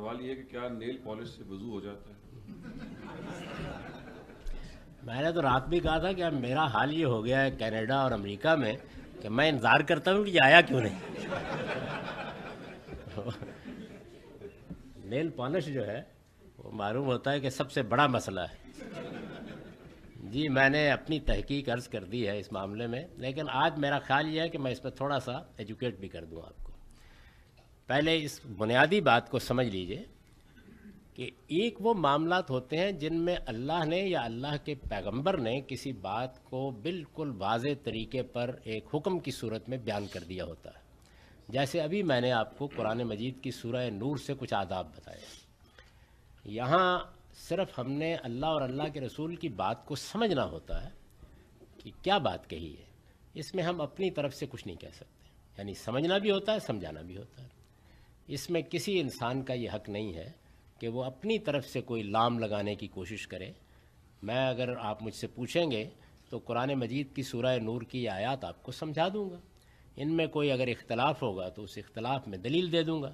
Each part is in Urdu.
سوال یہ ہے کہ کیا نیل پالش سے وضو ہو جاتا ہے؟ میں نے تو رات بھی کہا تھا کہ اب میرا حال یہ ہو گیا ہے کینیڈا اور امریکہ میں کہ میں انتظار کرتا ہوں کہ یہ آیا کیوں نہیں. نیل پالش جو ہے وہ معلوم ہوتا ہے کہ سب سے بڑا مسئلہ ہے. جی میں نے اپنی تحقیق عرض کر دی ہے اس معاملے میں، لیکن آج میرا خیال یہ ہے کہ میں اس پہ تھوڑا سا ایجوکیٹ بھی کر دوں آپ کو. پہلے اس بنیادی بات کو سمجھ لیجئے کہ ایک وہ معاملات ہوتے ہیں جن میں اللہ نے یا اللہ کے پیغمبر نے کسی بات کو بالکل واضح طریقے پر ایک حکم کی صورت میں بیان کر دیا ہوتا ہے. جیسے ابھی میں نے آپ کو قرآن مجید کی سورہ نور سے کچھ آداب بتائے. یہاں صرف ہم نے اللہ اور اللہ کے رسول کی بات کو سمجھنا ہوتا ہے کہ کیا بات کہی ہے. اس میں ہم اپنی طرف سے کچھ نہیں کہہ سکتے، یعنی سمجھنا بھی ہوتا ہے، سمجھانا بھی ہوتا ہے. اس میں کسی انسان کا یہ حق نہیں ہے کہ وہ اپنی طرف سے کوئی لام لگانے کی کوشش کرے. میں اگر آپ مجھ سے پوچھیں گے تو قرآن مجید کی سورہ نور کی آیات آپ کو سمجھا دوں گا. ان میں کوئی اگر اختلاف ہوگا تو اس اختلاف میں دلیل دے دوں گا.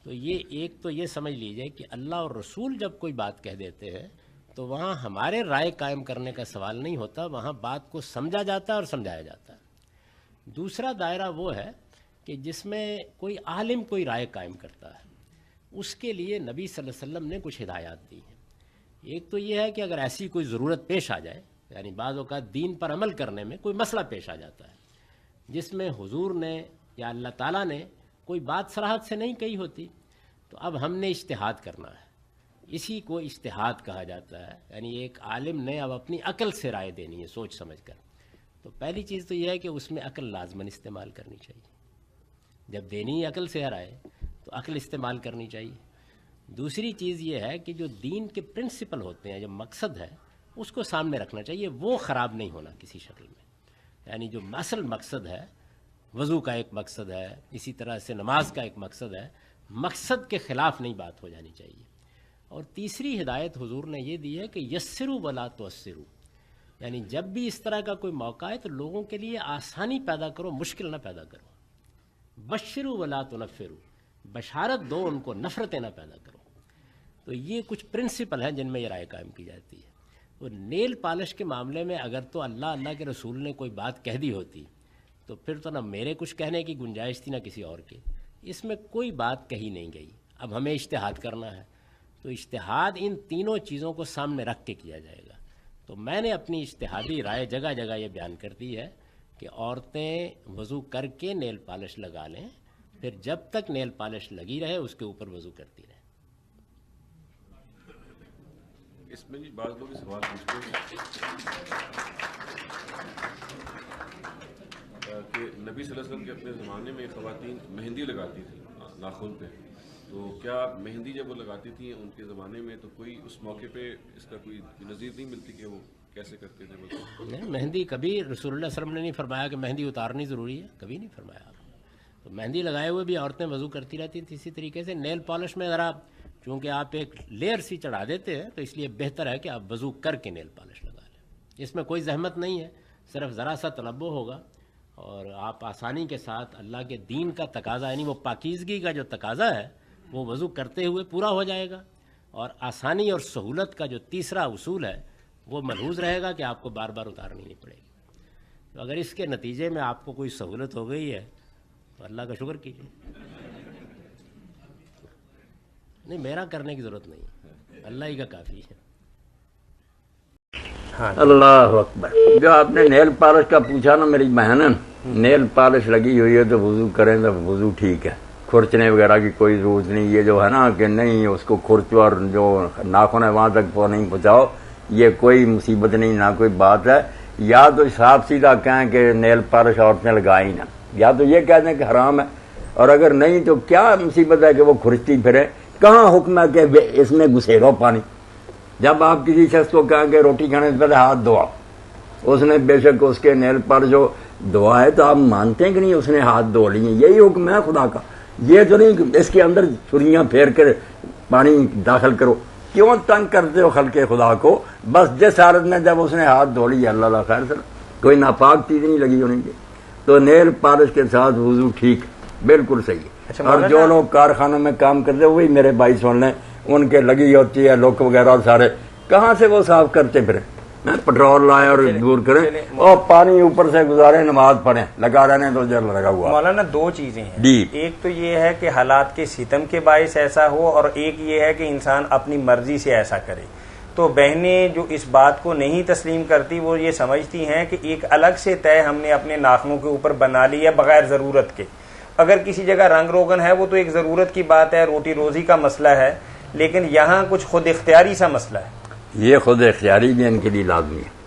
تو یہ ایک تو یہ سمجھ لیجئے کہ اللہ اور رسول جب کوئی بات کہہ دیتے ہیں تو وہاں ہمارے رائے قائم کرنے کا سوال نہیں ہوتا، وہاں بات کو سمجھا جاتا ہے اور سمجھایا جاتا ہے. دوسرا دائرہ وہ ہے کہ جس میں کوئی عالم کوئی رائے قائم کرتا ہے، اس کے لیے نبی صلی اللہ علیہ وسلم نے کچھ ہدایات دی ہیں. ایک تو یہ ہے کہ اگر ایسی کوئی ضرورت پیش آ جائے، یعنی بعض اوقات دین پر عمل کرنے میں کوئی مسئلہ پیش آ جاتا ہے جس میں حضور نے یا اللہ تعالیٰ نے کوئی بات صراحت سے نہیں کہی ہوتی، تو اب ہم نے اجتہاد کرنا ہے. اسی کو اجتہاد کہا جاتا ہے، یعنی ایک عالم نے اب اپنی عقل سے رائے دینی ہے سوچ سمجھ کر. تو پہلی چیز تو یہ ہے کہ اس میں عقل لازماً استعمال کرنی چاہیے. جب دینی عقل سے رائے تو عقل استعمال کرنی چاہیے. دوسری چیز یہ ہے کہ جو دین کے پرنسپل ہوتے ہیں، جو مقصد ہے، اس کو سامنے رکھنا چاہیے. وہ خراب نہیں ہونا کسی شکل میں. یعنی جو اصل مقصد ہے، وضو کا ایک مقصد ہے، اسی طرح سے نماز کا ایک مقصد ہے، مقصد کے خلاف نہیں بات ہو جانی چاہیے. اور تیسری ہدایت حضور نے یہ دی ہے کہ یسروا ولا تعسروا، یعنی جب بھی اس طرح کا کوئی موقع ہے تو لوگوں کے لیے آسانی پیدا کرو، مشکل نہ پیدا کرو. بشروا ولا تنفروا، بشارت دو، ان کو نفرتیں نہ پیدا کرو. تو یہ کچھ پرنسپل ہیں جن میں یہ رائے قائم کی جاتی ہے. اور نیل پالش کے معاملے میں اگر تو اللہ کے رسول نے کوئی بات کہہ دی ہوتی تو پھر تو نہ میرے کچھ کہنے کی گنجائش تھی نہ کسی اور کی. اس میں کوئی بات کہی نہیں گئی. اب ہمیں اجتہاد کرنا ہے، تو اجتہاد ان تینوں چیزوں کو سامنے رکھ کے کیا جائے گا. تو میں نے اپنی اجتہادی رائے جگہ جگہ یہ بیان کر دی ہے کہ عورتیں وضو کر کے نیل پالش لگا لیں، پھر جب تک نیل پالش لگی رہے اس کے اوپر وضو کرتی رہیں. اس میں بعض لوگ سوال پوچھتے ہیں کہ نبی صلی اللہ علیہ وسلم کے اپنے زمانے میں خواتین مہندی لگاتی تھیں ناخن پہ، تو کیا مہندی جب وہ لگاتی تھیں ان کے زمانے میں تو کوئی اس موقع پہ اس کا کوئی نظیر نہیں ملتی کہ وہ کیسے کرتے تھے؟ نہیں، مہندی کبھی رسول اللہ صلی اللہ علیہ وسلم نے نہیں فرمایا کہ مہندی اتارنی ضروری ہے، کبھی نہیں فرمایا. تو مہندی لگائے ہوئے بھی عورتیں وضو کرتی رہتی تھیں. اسی طریقے سے نیل پالش میں ذرا چونکہ آپ ایک لیئر سی چڑھا دیتے ہیں تو اس لیے بہتر ہے کہ آپ وضو کر کے نیل پالش لگا لیں. اس میں کوئی زحمت نہیں ہے، صرف ذرا سا تنبہ ہوگا اور آپ آسانی کے ساتھ اللہ کے دین کا تقاضا، یعنی وہ پاکیزگی کا جو تقاضا ہے وہ وضو کرتے ہوئے پورا ہو جائے گا. اور آسانی اور سہولت کا جو تیسرا اصول ہے وہ ملحوظ رہے گا کہ آپ کو بار بار اتارنی نہیں پڑے گی. تو اگر اس کے نتیجے میں آپ کو کوئی سہولت ہو گئی ہے تو اللہ کا شکر کیجیے. نہیں، میرا کرنے کی ضرورت نہیں، اللہ ہی کا کافی ہے. اللہ اکبر. جو آپ نے نیل پالش کا پوچھا نا میری بہن، نیل پالش لگی ہوئی ہے تو وضو کریں تو وضو ٹھیک ہے، کھرچنے وغیرہ کی کوئی ضرورت نہیں. یہ جو ہے نا کہ نہیں اس کو کھرچو اور جو ناخن ہے وہاں تک نہیں پہنچاؤ، یہ کوئی مصیبت نہیں، نہ کوئی بات ہے. یا تو صاف سیدھا کہیں کہ نیل پالش عورتیں لگائیں نہ، یا تو یہ کہہ دیں کہ حرام ہے. اور اگر نہیں تو کیا مصیبت ہے کہ وہ کھرچتی پھرے؟ کہاں حکم ہے کہ اس میں گھسیڑو پانی؟ جب آپ کسی شخص کو کہیں کہ روٹی کھانے سے پہلے ہاتھ دھوؤ، اس نے بے شک اس کے نیل پر جو دعا ہے تو آپ مانتے ہیں کہ نہیں اس نے ہاتھ دھو لیے؟ یہی حکم ہے خدا کا. یہ تو نہیں کہ اس کے اندر چھریاں پھیر کر پانی داخل کرو. کیوں تنگ کرتے ہو خلق خدا کو؟ بس جس حالت میں جب اس نے ہاتھ دھو لی، اللہ خیر سر، کوئی ناپاک چیز نہیں لگی ہونی چاہیے. تو نیل پالش کے ساتھ وضو ٹھیک، بالکل صحیح ہے. اور جو لوگ کارخانوں میں کام کرتے وہی میرے بھائی سن لیں، ان کے لگی ہوتی ہے لوک وغیرہ سارے، کہاں سے وہ صاف کرتے پھر؟ پٹرول لائیں اور دور کریں اور پانی اوپر سے گزاریں، نماز پڑھیں، لگا رہنے تو جل لگا ہوا۔ مولانا دو چیزیں ہیں، ایک تو یہ ہے کہ حالات کے ستم کے باعث ایسا ہو، اور ایک یہ ہے کہ انسان اپنی مرضی سے ایسا کرے۔ تو بہنیں جو اس بات کو نہیں تسلیم کرتی وہ یہ سمجھتی ہیں کہ ایک الگ سے طے ہم نے اپنے ناخنوں کے اوپر بنا لی ہے بغیر ضرورت کے۔ اگر کسی جگہ رنگ روغن ہے وہ تو ایک ضرورت کی بات ہے، روٹی روزی کا مسئلہ ہے، لیکن یہاں کچھ خود اختیاری سا مسئلہ ہے۔ یہ خود اختیاری بھی ان کے لیے لازمی ہے۔